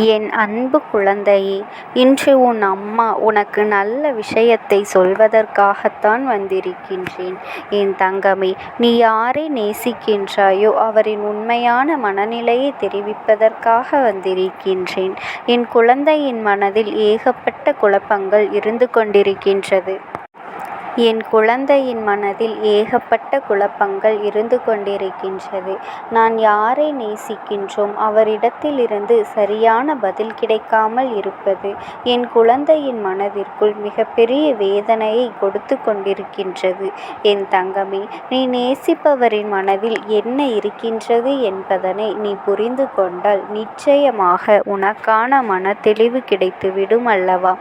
என் அன்பு குழந்தையே, இன்று உன் அம்மா உனக்கு நல்ல விஷயத்தை சொல்வதற்காகத்தான் வந்திருக்கின்றேன். என் தங்கமே, நீ யாரை நேசிக்கின்றாயோ அவரின் உண்மையான மனநிலையை தெரிவிப்பதற்காக வந்திருக்கின்றேன். என் குழந்தையின் மனதில் ஏகப்பட்ட குழப்பங்கள் இருந்து கொண்டிருக்கின்றது. என் குழந்தையின் மனதில் ஏகப்பட்ட குழப்பங்கள் இருந்து கொண்டிருக்கின்றது. நான் யாரை நேசிக்கின்றோம் அவரிடத்திலிருந்து சரியான பதில் கிடைக்காமல் இருப்பது என் குழந்தையின் மனதிற்குள் மிகப்பெரிய வேதனையை கொடுத்து கொண்டிருக்கின்றது. என் தங்கமே, நீ நேசிப்பவரின் மனதில் என்ன இருக்கின்றது என்பதனை நீ புரிந்து கொண்டால் நிச்சயமாக உனக்கான மனத்தெளிவு கிடைத்துவிடும் அல்லவா?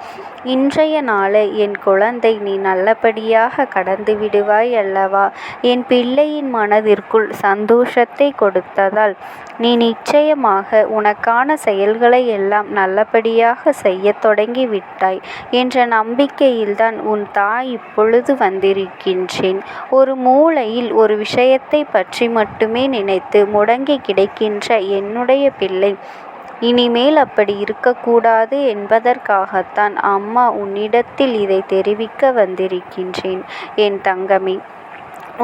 இன்றைய நாளை என் குழந்தை நீ நல்லபடியாக கடந்து விடுவாய் அல்லவா? என் பிள்ளையின் மனதிற்குள் சந்தோஷத்தை கொடுத்ததால் நீ நிச்சயமாக உனக்கான செயல்களை எல்லாம் நல்லபடியாக செய்ய தொடங்கி விட்டாய் என்ற நம்பிக்கையில்தான் உன் தாய் இப்பொழுது வந்திருக்கின்றேன். ஒரு மூலையில் ஒரு விஷயத்தை பற்றி மட்டுமே நினைத்து முடங்கி கிடக்கின்ற என்னுடைய பிள்ளை, இனிமேல் அப்படி இருக்கக்கூடாது என்பதற்காகத்தான் அம்மா உன்னிடத்தில் இதை தெரிவிக்க வந்திருக்கின்றேன். என் தங்கமே,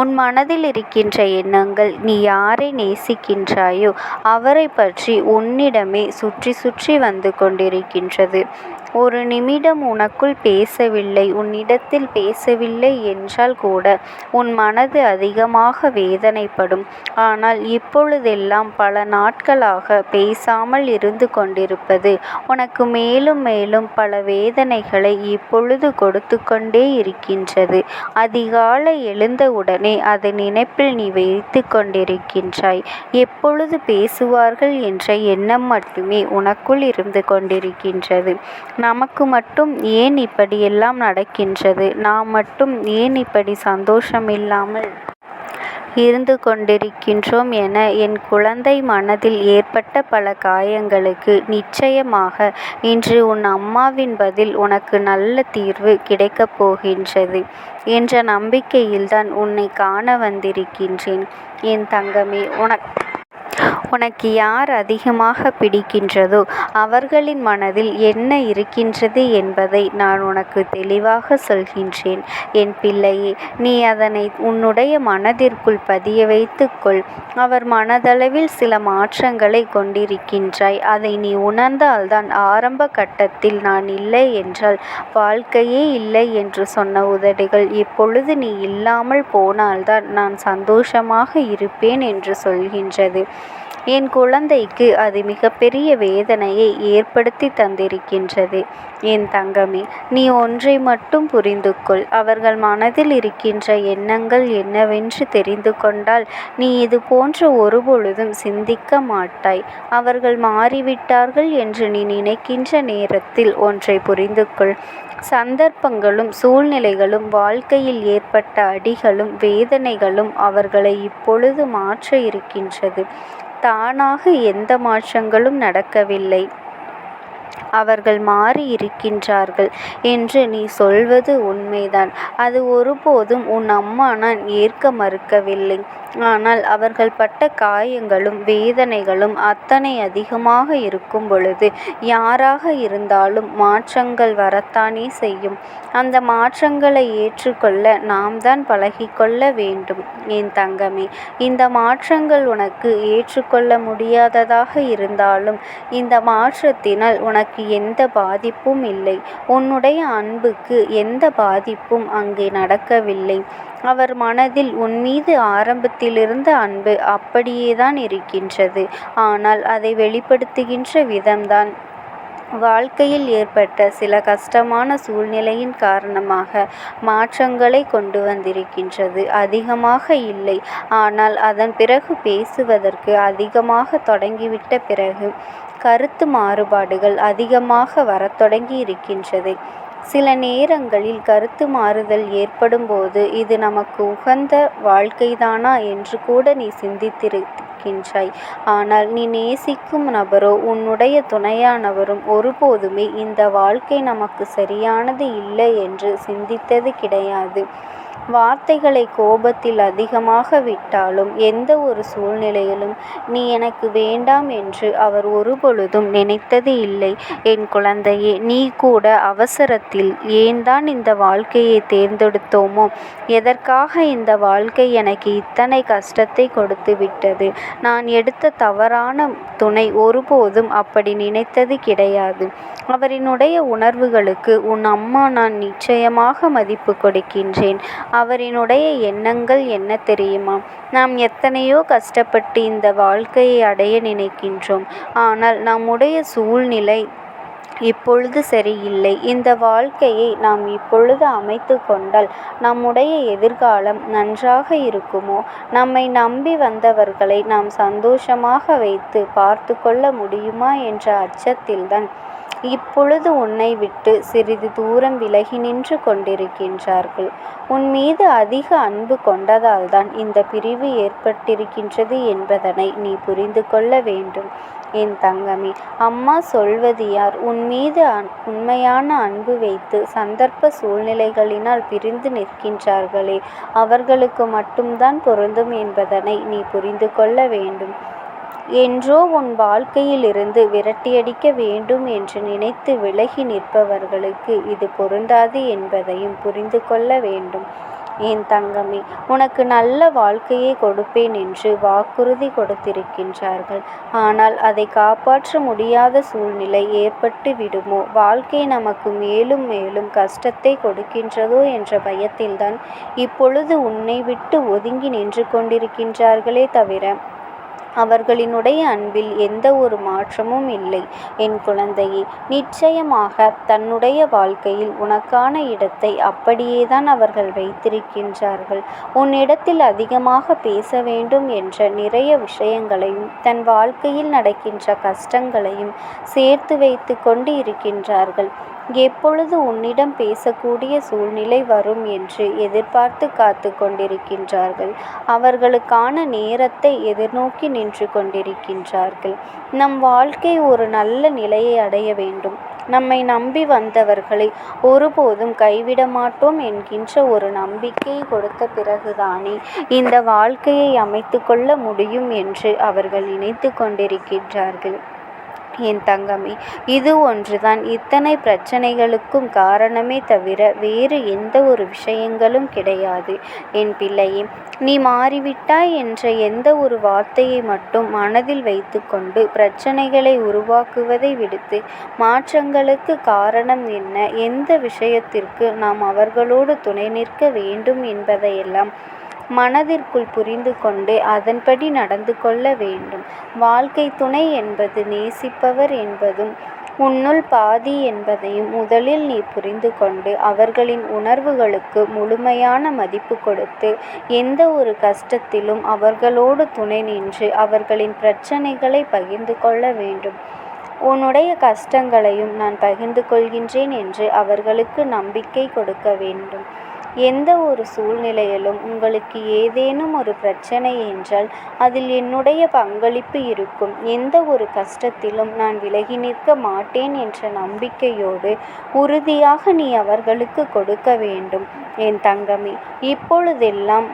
உன் மனதில் இருக்கின்ற எண்ணங்கள் நீ யாரை நேசிக்கின்றாயோ அவரை பற்றி உன்னிடமே சுற்றி சுற்றி வந்து கொண்டிருக்கின்றது. ஒரு நிமிடம் உனக்குள் பேசவில்லை, உன்னிடத்தில் பேசவில்லை என்றால் கூட உன் மனது அதிகமாக வேதனைப்படும். ஆனால் இப்பொழுதெல்லாம் பல நாட்களாக பேசாமல் இருந்து கொண்டிருப்பது உனக்கு மேலும் மேலும் பல வேதனைகளை இப்பொழுது கொடுத்து கொண்டே இருக்கின்றது. அதிகாலை எழுந்தவுடனே அதை நினைப்பில் நீ வைத்து கொண்டிருக்கின்றாய். எப்பொழுது பேசுவார்கள் என்ற எண்ணம் மட்டுமே உனக்குள் இருந்து கொண்டிருக்கின்றது. நமக்கு மட்டும் ஏன் இப்படியெல்லாம் நடக்கின்றது? நாம் மட்டும் ஏன் இப்படி சந்தோஷமில்லாமல் இருந்து கொண்டிருக்கின்றோம் என என் குழந்தை மனதில் ஏற்பட்ட பல காயங்களுக்கு நிச்சயமாக இன்று உன் அம்மாவின் பதில் உனக்கு நல்ல தீர்வு கிடைக்கப் போகின்றது என்ற நம்பிக்கையில்தான் உன்னை காண வந்திருக்கின்றேன். என் தங்கமே, உனக்கு யார் அதிகமாக பிடிக்கின்றதோ அவர்களின் மனதில் என்ன இருக்கின்றது என்பதை நான் உனக்கு தெளிவாக சொல்கின்றேன். என் பிள்ளையே, நீ அதனை உன்னுடைய மனதிற்குள் பதிய வைத்துக்கொள். அவர் மனதளவில் சில மாற்றங்களை கொண்டிருக்கின்றாய். அதை நீ உணர்ந்தால்தான் ஆரம்ப கட்டத்தில் நான் இல்லை என்றால் வாழ்க்கையே இல்லை என்று சொன்ன உதடுகள் இப்பொழுது நீ இல்லாமல் போனால்தான் நான் சந்தோஷமாக இருப்பேன் என்று சொல்கின்றது. என் குழந்தைக்கு அது மிகப்பெரிய வேதனையை ஏற்படுத்தி தந்திருக்கின்றது. என் தங்கமே, நீ ஒன்றை மட்டும் புரிந்து கொள். அவர்கள் மனதில் இருக்கின்ற எண்ணங்கள் என்னவென்று தெரிந்து கொண்டால் நீ இது போன்ற ஒருபொழுதும் சிந்திக்க மாட்டாய். அவர்கள் மாறிவிட்டார்கள் என்று நீ நினைக்கின்ற நேரத்தில் ஒன்றை புரிந்து கொள். சந்தர்ப்பங்களும் சூழ்நிலைகளும் வாழ்க்கையில் ஏற்பட்ட அடிகளும் வேதனைகளும் அவர்களை இப்பொழுது மாற்ற இருக்கின்றது. தானாக எந்த மாற்றங்களும் நடக்கவில்லை. அவர்கள் மாறி இருக்கின்றார்கள் என்று நீ சொல்வது உண்மைதான். அது ஒருபோதும் உன் அம்மா நான் ஏற்க மறுக்கவில்லை. ஆனால் அவர்கள் பட்ட காயங்களும் வேதனைகளும் அத்தனை அதிகமாக இருக்கும் பொழுது யாராக இருந்தாலும் மாற்றங்கள் வரத்தானே செய்யும். அந்த மாற்றங்களை ஏற்றுக்கொள்ள நாம் தான் பழகிக்கொள்ள வேண்டும். என் தங்கமே, இந்த மாற்றங்கள் உனக்கு ஏற்றுக்கொள்ள முடியாததாக இருந்தாலும் இந்த மாற்றத்தினால் உனக்கு எந்த பாதிப்பும் இல்லை. உன்னுடைய அன்புக்கு எந்த பாதிப்பும் அங்கே நடக்கவில்லை. அவர் மனதில் உன் மீது ஆரம்பத்திலிருந்த அன்பு அப்படியேதான் இருக்கின்றது. ஆனால் அதை வெளிப்படுத்துகின்ற விதம்தான் வாழ்க்கையில் ஏற்பட்ட சில கஷ்டமான சூழ்நிலையின் காரணமாக மாற்றங்களை கொண்டு வந்திருக்கின்றது. அதிகமாக இல்லை, ஆனால் அதன் பிறகு பேசுவதற்கு அதிகமாக தொடங்கிவிட்ட பிறகு கருத்து மாறுபாடுகள் அதிகமாக வரத் தொடங்கி இருக்கின்றது. சில நேரங்களில் கருத்து மாறுதல் ஏற்படும் போது இது நமக்கு உகந்த வாழ்க்கைதானா என்று கூட நீ சிந்தித்திருக்கின்றாய். ஆனால் நீ நேசிக்கும் நபரோ உன்னுடைய துணையானவரும் ஒருபோதுமே இந்த வாழ்க்கை நமக்கு சரியானது இல்லை என்று சிந்தித்தது கிடையாது. வார்த்தைகளை கோபத்தில் அதிகமாக விட்டாலும் எந்த ஒரு சூழ்நிலையிலும் நீ எனக்கு வேண்டாம் என்று அவர் ஒருபொழுதும் நினைத்தது இல்லை. என் குழந்தையே, நீ கூட அவசரத்தில் ஏன்தான் இந்த வாழ்க்கையை தேர்ந்தெடுத்தோமோ, எதற்காக இந்த வாழ்க்கை எனக்கு இத்தனை கஷ்டத்தை கொடுத்து விட்டது. நான் எடுத்த தவறான துணை ஒருபோதும் அப்படி நினைத்தது கிடையாது. அவரினுடைய உணர்வுகளுக்கு உன் அம்மா நான் நிச்சயமாக மதிப்பு கொடுக்கின்றேன். அவரினுடைய எண்ணங்கள் என்ன தெரியுமா? நாம் எத்தனையோ கஷ்டப்பட்டு இந்த வாழ்க்கையை அடைய நினைக்கின்றோம். ஆனால் நம்முடைய சூழ்நிலை இப்பொழுது சரியில்லை. இந்த வாழ்க்கையை நாம் இப்பொழுது அமைத்து கொண்டால் நம்முடைய எதிர்காலம் நன்றாக இருக்குமோ? நம்மை நம்பி வந்தவர்களை நாம் சந்தோஷமாக வைத்து பார்த்து கொள்ள முடியுமா என்ற அச்சத்தில்தான் இப்பொழுது உன்னை விட்டு சிறிது தூரம் விலகி நின்று கொண்டிருக்கின்றார்கள். உன் மீது அதிக அன்பு கொண்டதால்தான் இந்த பிரிவு ஏற்பட்டிருக்கின்றது என்பதனை நீ புரிந்து கொள்ள வேண்டும். என் தங்கமே, அம்மா சொல்வது யார்? உன் மீது உண்மையான அன்பு வைத்து சந்தர்ப்ப சூழ்நிலைகளினால் பிரிந்து நிற்கின்றார்களே, அவர்களுக்கு மட்டும்தான் பொருந்தும் என்பதனை நீ புரிந்து கொள்ள வேண்டும். என்றோ உன் வாழ்க்கையிலிருந்து விரட்டியடிக்க வேண்டும் என்று நினைத்து விலகி நிற்பவர்களுக்கு இது பொருந்தாது என்பதையும் புரிந்து கொள்ள வேண்டும். என் தங்கமே, உனக்கு நல்ல வாழ்க்கையை கொடுப்பேன் என்று வாக்குறுதி கொடுத்திருக்கின்றார்கள். ஆனால் அதை காப்பாற்ற முடியாத சூழ்நிலை ஏற்பட்டு விடுமோ, வாழ்க்கை நமக்கு மேலும் மேலும் கஷ்டத்தை கொடுக்கின்றதோ என்ற பயத்தில்தான் இப்பொழுது உன்னை விட்டு ஒதுங்கி நின்று கொண்டிருக்கின்றார்களே தவிர அவர்களினுடைய அன்பில் எந்த ஒரு மாற்றமும் இல்லை. என் குழந்தையே, நிச்சயமாக தன்னுடைய வாழ்க்கையில் உனக்கான இடத்தை அப்படியேதான் அவர்கள் வைத்திருக்கின்றார்கள். உன்னிடத்தில் அதிகமாக பேச வேண்டும் என்ற நிறைய விஷயங்களையும் தன் வாழ்க்கையில் நடக்கின்ற கஷ்டங்களையும் சேர்த்து வைத்து கொண்டு இருக்கின்றார்கள். எப்பொழுது உன்னிடம் பேசக்கூடிய சூழ்நிலை வரும் என்று எதிர்பார்த்து காத்து கொண்டிருக்கின்றார்கள். அவர்களுக்கான நேரத்தை எதிர்நோக்கி நின்று கொண்டிருக்கின்றார்கள். நம் வாழ்க்கை ஒரு நல்ல நிலையை அடைய வேண்டும். நம்மை நம்பி வந்தவர்களை ஒருபோதும் கைவிட மாட்டோம் என்கின்ற ஒரு நம்பிக்கையை கொடுத்த பிறகுதானே இந்த வாழ்க்கையை அமைத்து கொள்ள முடியும் என்று அவர்கள் நினைத்து கொண்டிருக்கின்றார்கள். என் தங்கமே, இது ஒன்றுதான் இத்தனை பிரச்சனைகளுக்கும் காரணமே தவிர வேறு எந்த ஒரு விஷயங்களும் கிடையாது. என் பிள்ளையே, நீ மாறிவிட்டாய் என்ற எந்த ஒரு வார்த்தையை மட்டும் மனதில் வைத்து கொண்டு பிரச்சனைகளை உருவாக்குவதை விடுத்து மாற்றங்களுக்கு காரணம் என்ன, எந்த விஷயத்திற்கு நாம் அவர்களோடு துணை நிற்க வேண்டும் என்பதையெல்லாம் மனதிற்குள் புரிந்து கொண்டு அதன்படி நடந்து கொள்ள வேண்டும். வாழ்க்கை துணை என்பது நேசிப்பவர் என்பதும் உன்னுள் பாதி என்பதையும் முதலில் நீ புரிந்து கொண்டு அவர்களின் உணர்வுகளுக்கு முழுமையான மதிப்பு கொடுத்து எந்த ஒரு கஷ்டத்திலும் அவர்களோடு துணை நின்று அவர்களின் பிரச்சனைகளை பகிர்ந்து கொள்ள வேண்டும். உன்னுடைய கஷ்டங்களையும் நான் பகிர்ந்து கொள்கின்றேன் என்று அவர்களுக்கு நம்பிக்கை கொடுக்க வேண்டும். எந்த ஒரு சூழ்நிலையிலும் உங்களுக்கு ஏதேனும் ஒரு பிரச்சனை என்றால் அதில் என்னுடைய பங்களிப்பு இருக்கும். எந்த ஒரு கஷ்டத்திலும் நான் விலகி நிற்க மாட்டேன் என்ற நம்பிக்கையோடு உறுதியாக நீ அவர்களுக்கு கொடுக்க வேண்டும். என் தங்கமே, இப்பொழுதெல்லாம்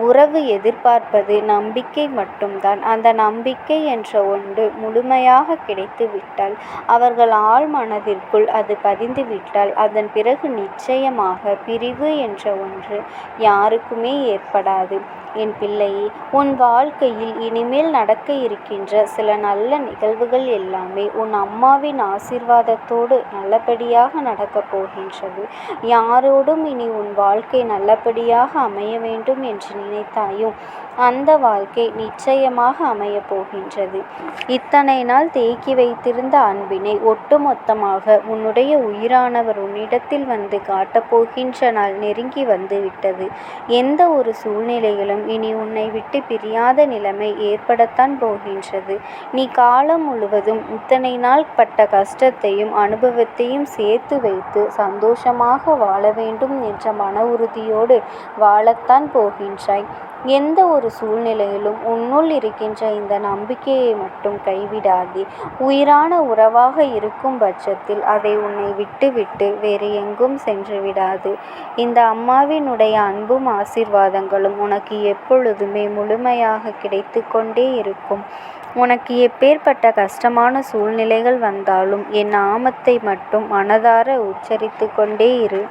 உறவு எதிர்பார்ப்பது நம்பிக்கை மட்டும்தான். அந்த நம்பிக்கை என்ற ஒன்று முழுமையாக கிடைத்துவிட்டால், அவர்கள் ஆழ் மனதிற்குள் அது பதிந்துவிட்டால், அதன் பிறகு நிச்சயமாக பிரிவு என்ற ஒன்று யாருக்குமே ஏற்படாது. என் பிள்ளையே, உன் வாழ்க்கையில் இனிமேல் நடக்க இருக்கின்ற சில நல்ல நிகழ்வுகள் எல்லாமே உன் அம்மாவின் ஆசீர்வாதத்தோடு நல்லபடியாக நடக்கப் போகின்றது. யாரோடும் இனி உன் வாழ்க்கை நல்லபடியாக அமைய வேண்டும் என்று நினைத்தாயோ அந்த வாழ்க்கை நிச்சயமாக அமையப் போகின்றது. இத்தனை நாள் தேக்கி வைத்திருந்த அன்பினை ஒட்டுமொத்தமாக உன்னுடைய உயிரானவர் உன்னிடத்தில் வந்து காட்டப்போகின்ற நாள் நெருங்கி வந்து விட்டது. எந்த ஒரு சூழ்நிலையிலும் இனி உன்னை விட்டு பிரியாத நிலைமை ஏற்படத்தான் போகின்றது. நீ காலம் முழுவதும் இத்தனை நாள் பட்ட கஷ்டத்தையும் அனுபவத்தையும் சேர்த்து வைத்து சந்தோஷமாக வாழ வேண்டும் என்ற மன உறுதியோடு வாழத்தான் போகின்றாய். இருக்கின்றாய். எந்த ஒரு சூழ்நிலையிலும் உன்னுள் இருக்கின்ற இந்த நம்பிக்கையை மட்டும் கைவிடாதே. உயிரான உறவாக இருக்கும் பட்சத்தில் அதை உன்னை விட்டுவிட்டு வேறு எங்கும் சென்று விடாது. இந்த அம்மாவினுடைய அன்பும் ஆசீர்வாதங்களும் உனக்கு எப்பொழுதுமே முழுமையாக கிடைத்து கொண்டே இருக்கும். உனக்கு எப்பேற்பட்ட கஷ்டமான சூழ்நிலைகள் வந்தாலும் என் நாமத்தை மட்டும் மனதார உச்சரித்து கொண்டே இரு.